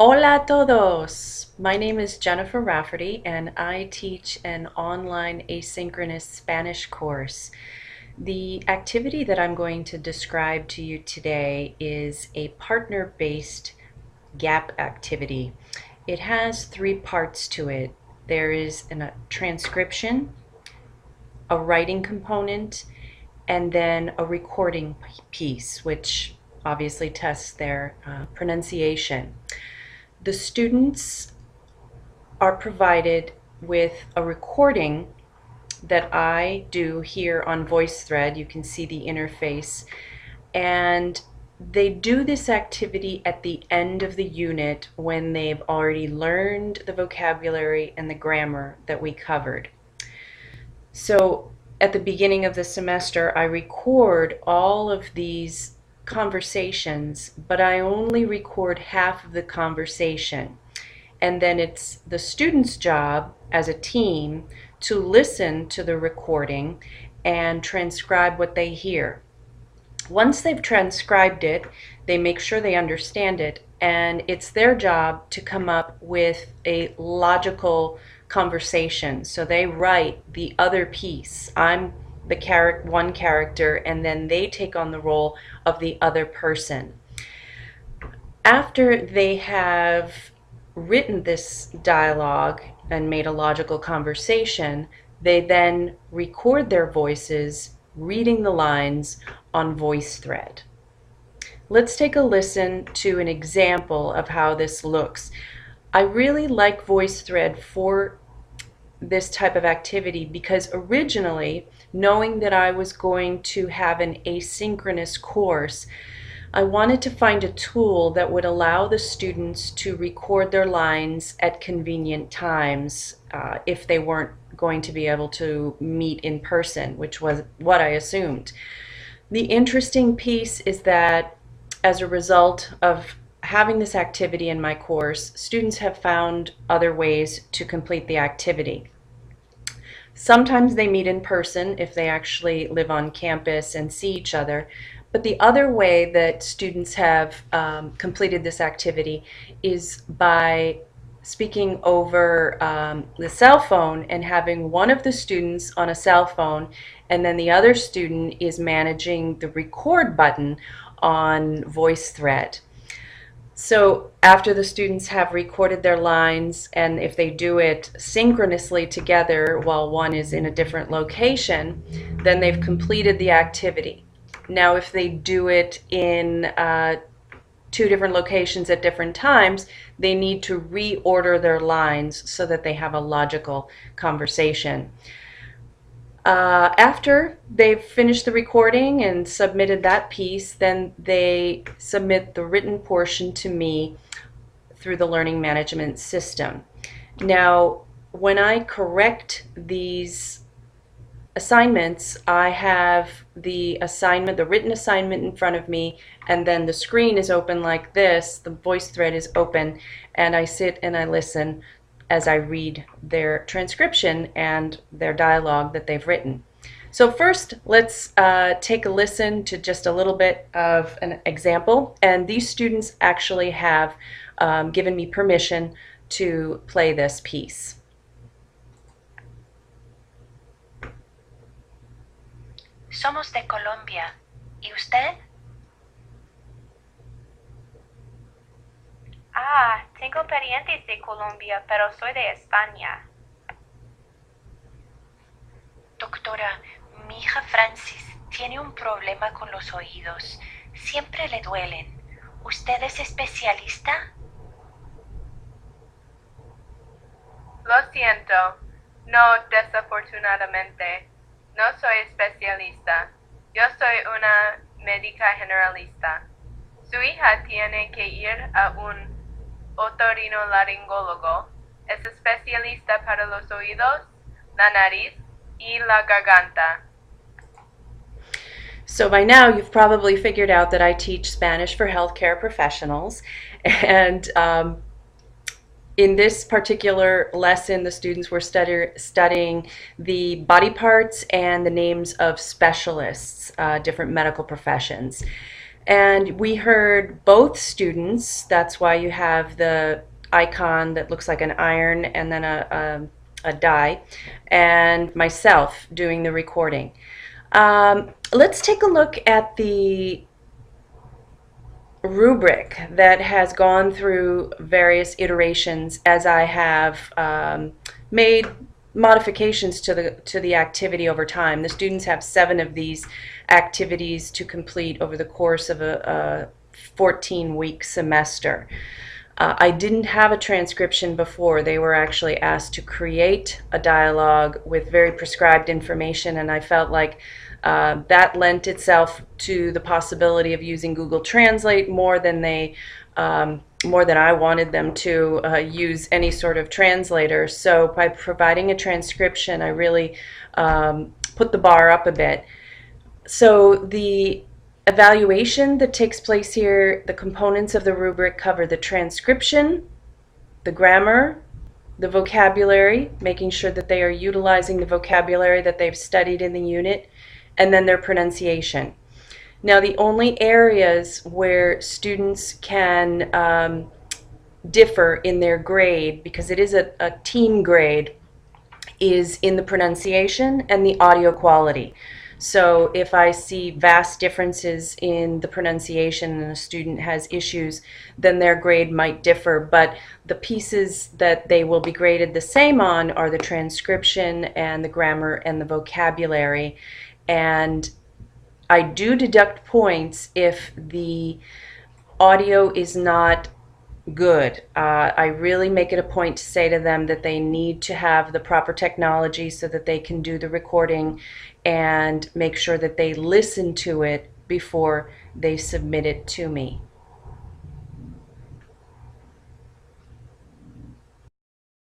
Hola a todos! My name is Jennifer Rafferty and I teach an online asynchronous Spanish course. The activity that I'm going to describe to you today is a partner-based gap activity. It has three parts to it. There is a transcription, a writing component, and then a recording piece, which obviously tests their pronunciation. The students are provided with a recording that I do here on VoiceThread. You can see the interface. And they do this activity at the end of the unit when they've already learned the vocabulary and the grammar that we covered. So at the beginning of the semester, I record all of these conversations, but I only record half of the conversation. And then it's the student's job as a team to listen to the recording and transcribe what they hear. Once they've transcribed it, they make sure they understand it, and it's their job to come up with a logical conversation. So they write the other piece. I'm the one character, and then they take on the role of the other person. After they have written this dialogue and made a logical conversation, they then record their voices reading the lines on VoiceThread. Let's take a listen to an example of how this looks. I really like VoiceThread for this type of activity because originally, knowing that I was going to have an asynchronous course, I wanted to find a tool that would allow the students to record their lines at convenient times if they weren't going to be able to meet in person, which was what I assumed. The interesting piece is that as a result of having this activity in my course, students have found other ways to complete the activity. Sometimes they meet in person if they actually live on campus and see each other. But the other way that students have completed this activity is by speaking over the cell phone and having one of the students on a cell phone, and then the other student is managing the record button on VoiceThread. So after the students have recorded their lines, and if they do it synchronously together while one is in a different location, then they've completed the activity. Now, if they do it in two different locations at different times, they need to reorder their lines so that they have a logical conversation. After they've finished the recording and submitted that piece, then they submit the written portion to me through the learning management system. Now, when I correct these assignments, I have the assignment, the written assignment in front of me, and then the screen is open like this, the VoiceThread is open, and I sit and I listen as I read their transcription and their dialogue that they've written. So first, let's take a listen to just a little bit of an example, and these students actually have given me permission to play this piece. Somos de Colombia. ¿Y usted? Ah, tengo parientes de Colombia, pero soy de España. Doctora, mi hija Francis tiene un problema con los oídos. Siempre le duelen. ¿Usted es especialista? Lo siento. No, desafortunadamente. No soy especialista. Yo soy una médica generalista. Su hija tiene que ir a un otorrinolaringólogo. Es especialista para los oídos, la nariz y la garganta. So by now you've probably figured out that I teach Spanish for healthcare professionals, and in this particular lesson, the students were studying the body parts and the names of specialists, different medical professions. And we heard both students, that's why you have the icon that looks like an iron and then a die, and myself doing the recording. Let's take a look at the rubric that has gone through various iterations as I have made modifications to the activity over time. The students have 7 of these activities to complete over the course of a 14-week semester. I didn't have a transcription before. They were actually asked to create a dialogue with very prescribed information, and I felt like that lent itself to the possibility of using Google Translate more than I wanted them to use any sort of translator. So by providing a transcription, I really put the bar up a bit. So the evaluation that takes place here, the components of the rubric cover the transcription, the grammar, the vocabulary, making sure that they are utilizing the vocabulary that they've studied in the unit, and then their pronunciation. Now, the only areas where students can differ in their grade, because it is a team grade, is in the pronunciation and the audio quality. So if I see vast differences in the pronunciation and a student has issues, then their grade might differ. But the pieces that they will be graded the same on are the transcription and the grammar and the vocabulary. And I do deduct points if the audio is not good. I really make it a point to say to them that they need to have the proper technology so that they can do the recording and make sure that they listen to it before they submit it to me.